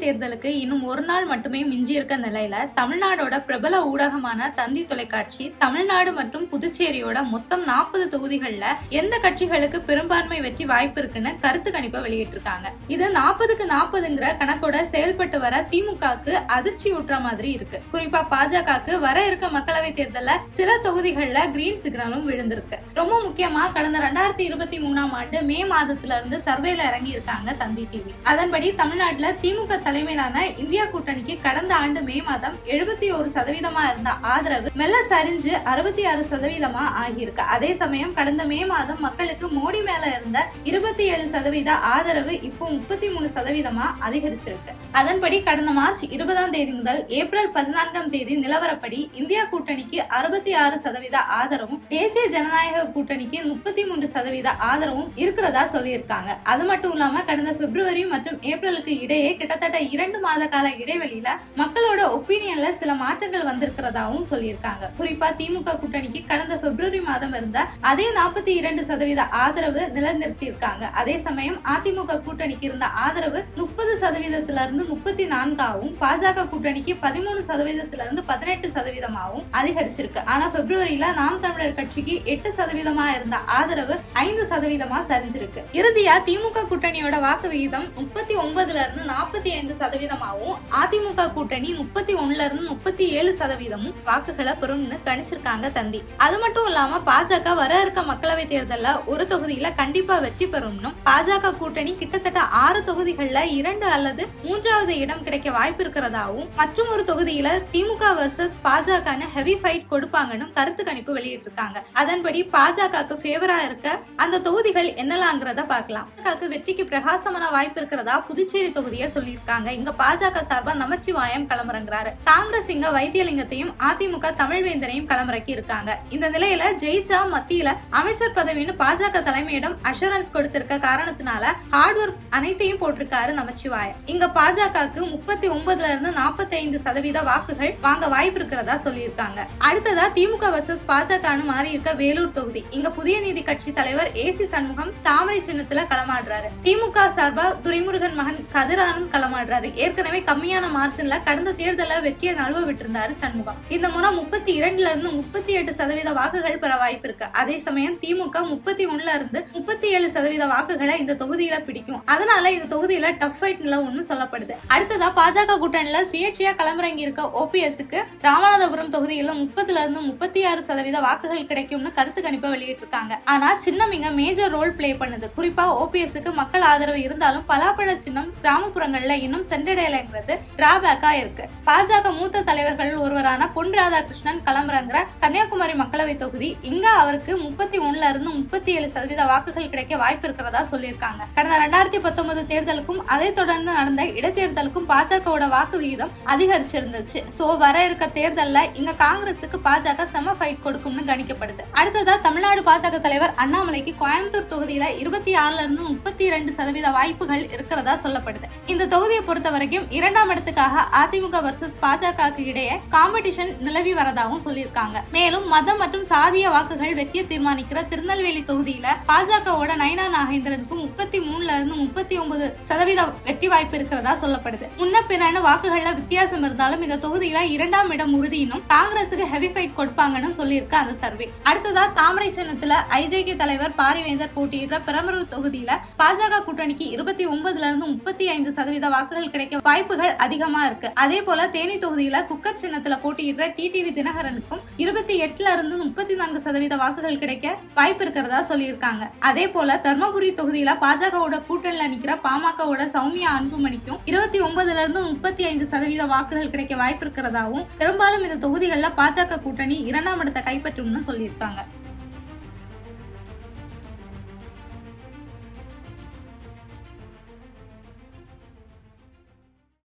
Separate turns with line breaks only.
தேர்தலுக்கு இன்னும் ஒரு நாள் மட்டுமே மிஞ்சி இருக்க நிலையில தமிழ்நாடோட பிரபல ஊடகமான தந்தி தொலைக்காட்சி தமிழ்நாடு மற்றும் புதுச்சேரியோட மொத்தம் 40 தொகுதிகள்ல எந்த கட்சிகளுக்கு பெரும்பான்மை வெற்றி வாய்ப்பு இருக்குன்னு கருத்து கணிப்பை வெளியிட்டிருக்காங்க. இது 40க்கு 40ங்கிற கணக்கோட செயல்பட்டு வர திமுகவுக்கு அதிர்ச்சி ஊட்டுற மாதிரி இருக்கு. குறிப்பா பாஜகவுக்கு வர இருக்க மக்களவை தேர்தல்ல சில தொகுதிகள்ல கிரீன் சிக்னலும் விழுந்திருக்கு. ரொம்ப முக்கியமா கடந்த 2023 ஆண்டு மே மாதத்துல இருந்து சர்வேல இறங்கி இருக்காங்க தந்தி டிவி. அதன்படி தமிழ்நாட்டுல திமுக தலைமையிலான இந்தியா கூட்டணிக்கு கடந்த ஆண்டு மே மாதம் 71% இருந்த ஆதரவு மெல்ல சரிஞ்சு 66% ஆகியிருக்கு. அதே சமயம் கடந்த மே மாதம் மக்களுக்கு மோடி மேல இருந்த 27% ஆதரவு இப்போ 33% அதிகரிச்சிருக்கு. அதன்படி கடந்த மார்ச் 20ஆம் தேதி முதல் ஏப்ரல் 14ஆம் தேதி நிலவரப்படி இந்தியா கூட்டணிக்கு 66% ஆதரவும் தேசிய ஜனநாயக கூட்டணிக்கு 33% ஆதரவும் இருக்கிறதா சொல்லியிருக்காங்க. அது மட்டும் இல்லாம கடந்த பிப்ரவரி மற்றும் ஏப்ரலுக்கு இடையே கிட்டத்தட்ட 2 மாத கால இடைவெளியில மக்களோட ஒப்பீனியன்ல சில மாற்றங்கள் வந்திருக்கிறதாவும் சொல்லியிருக்காங்க. குறிப்பா திமுக கூட்டணிக்கு கடந்த பிப்ரவரி மாதம் இருந்த அதே 42% ஆதரவு நிலைநிறுத்தி இருக்காங்க. அதே சமயம் அதிமுக கூட்டணிக்கு இருந்த ஆதரவு 30% இருந்து 34ஆகவும் பாஜக கூட்டணிக்கு 13% 18% அதிகரிச்சிருக்கு. ஆனா பிப்ரவரியில நாம் தமிழர் கட்சிக்கு 8% இருந்த ஆதரவு 5% சரிஞ்சிருக்கு. இறுதியா திமுக கூட்டணியோட வாக்கு விகிதம் 39 இருந்து 45% அதிமுக கூட்டணி 31 இருந்து 37% வாக்குகளை பெறும்னு கணிச்சிருக்காங்க தந்தி. அது மட்டும் இல்லாம பாஜக வர இருக்க மக்களவை தேர்தல்ல ஒரு தொகுதியில கண்டிப்பா வெற்றி பெறும்னு பாஜக கூட்டணி கிட்டத்தட்ட 6 தொகுதிகள்ல 2 அல்லது 3வது இடம் கிடைக்க வாய்ப்பு இருக்கிறதாவும் மற்றும் ஒரு தொகுதியில திமுக வர்சஸ் பாஜக ஹெவி ஃபைட் கொடுப்பாங்கன்னு கருத்து கணிப்பு வெளியிட்டு இருக்காங்க. அதன்படி பாஜகவுக்கு ஃபேவரா இருக்க அந்த தொகுதிகள் என்னலாங்கிறத பார்க்கலாம். பாஜக வெற்றிக்கு பிரகாசமான வாய்ப்பு இருக்கிறதா புதுச்சேரி தொகுதியை சொல்லியிருக்காங்க. இங்க பாஜக சார்பா நமச்சிவாயம் களமிறங்குறாரு. காங்கிரஸ் இங்க வைத்தியலிங்கத்தையும் அதிமுக தமிழ்வேந்தனையும் களமிறக்கி இருக்காங்க. இந்த நிலையில ஜெயிச்சா மத்தியில அமைச்சர் பதவின்னு பாஜக தலைமையிடம் அஷூரன்ஸ் கொடுத்திருக்க காரணத்தினால ஹார்ட் ஒர்க் அனைத்தையும் போட்டிருக்காரு நமச்சிவாயம். இங்க பாஜகவுக்கு 39 இருந்து 45% வாக்குகள் வாங்க வாய்ப்பு இருக்கிறதா சொல்லியிருக்காங்க. அடுத்ததா திமுக வர்சஸ் பாஜகன்னு மாறி இருக்க வேலூர் தொகுதி. இங்க புதிய நீதி கட்சி தலைவர் ஏசி சண்முகம் தாமரை சின்னத்துல களமாடுறாரு. திமுக சார்பா துரைமுருகன் மகன் கதிரானந்த் களமாடுறாரு. ஏற்கனவே கம்மியான மார்ஜின்ல கடந்த தேர்தல வெற்றியை நழுவ விட்டிருந்தாரு சண்முகம். இந்த முறை 32 இருந்து 38% வாக்குகள் பெற வாய்ப்பு இருக்கு. அதே சமயம் திமுக 31 இருந்து 37% வாக்குகளை இந்த தொகுதியில பிடிக்கும். அதனால இந்த தொகுதியில டஃப் ஃபைட் நிலவுன்னு சொல்லப்படுது. அடுத்ததா பாஜக கூட்டணியில சுயேட்சையா களமிறங்கி இருக்க ஓபிஎஸ்க்கு ராமநாதபுரம் தொகுதியில 30 இருந்து 36% வாக்குகள் கிடைக்கும்னு கருத்து கணிப்பை வெளியிட்டிருக்காங்க. ஆனா சின்னம் இங்க மேஜர் ரோல் பிளே பண்ணுது. குறிப்பா ஓபிஎஸ்க்கு மக்கள் ஆதரவு இருந்தாலும் பலாப்பழ சின்னம் கிராமப்புறங்கள்ல இன்னும் சென்றடையலைங்கிறது டிராபேக்கா இருக்கு. பாஜக மூத்த தலைவர்கள் ஒருவரான பொன் ராதாகிருஷ்ணன் களமிறங்குற கன்னியாகுமரி மக்களவை தொகுதி. இங்க அவருக்கு 31 இருந்து 37% வாக்குகள் கிடைக்க வாய்ப்பு இருக்கிறதா சொல்லியிருக்காங்க. கடந்த 2019 தேர்தலுக்கும் அதை தொடர்ந்து நடந்த இடைத்தேர்தலுக்கும் பாஜகவோட வாக்கு விகிதம் அதிகரிச்சிருந்துச்சு. சோ வர இருக்க தேர்தல்ல இங்க காங்கிரசுக்கு பாஜக செம ஃபைட் கொடுக்கும்னு கணிக்கப்படுது. அடுத்ததா தமிழ்நாடு பாஜக தலைவர் அண்ணாமலைக்கு கோயம்புத்தூர் தொகுதியில 26 இருந்து 32% வாய்ப்புகள் இருக்கிறதா சொல்லப்படுது. இந்த தொகுதியை பொறுத்த வரைக்கும் 2ஆம் இடத்துக்காக அதிமுக வர்சஸ் பாஜக இடையே காம்படிஷன் நிலவி வரதாகவும் சொல்லியிருக்காங்க. மேலும் மதம் மற்றும் சாதிய வாக்குகள் வெற்றியை தீர்மானிக்கிற திருநெல்வேலி தொகுதியில பாஜகவோட நயனா நாகேந்திரனுக்கு 33 இருந்து 39% வெற்றி வாய்ப்பு இருக்கிறதா சொல்லப்படுது. முன்ன பின்ன வாக்குகள்ல வித்தியாசம் இருந்தாலும் இந்த தொகுதியில 2ஆம் இடம் உறுதியினும் காங்கிரசுக்கு ஹெவி ஃபைட் கொடுப்பாங்கன்னு சொல்லியிருக்க அந்த சர்வே. அடுத்ததா தாமரை சின்னத்துல ஐஜேகே தலைவர் பாரிவேந்தர் போட்டியிடுற பெரம்பலூர் தொகுதியில பாஜக கூட்டணிக்கு 29 இருந்து 35% வாக்குகள் கிடைக்க வாய்ப்புகள் அதிகமா இருக்கு. அதே போல தேனி தொகுதியில குக்கர் சின்னத்துல போட்டியிடுற டிடிவி தினகரனுக்கும் 28 இருந்து 34% வாக்குகள் கிடைக்க வாய்ப்பு இருக்கிறதா சொல்லியிருக்காங்க. அதே போல தர்மபுரி தொகுதியில பாஜகவோட கூட்டணியில நிக்கிற பாமகவோட சௌமியா அன்புமணிக்கும் 29 இருந்து 35% வாக்குகள் கிடைக்க வாய்ப்பு இருக்கிறதாவும் பெரும்பாலும் இந்த தொகுதிகளில் பாஜக கூட்டணி 2ஆம் இடத்தை கைப்பற்றும்னு சொல்லியிருக்காங்க.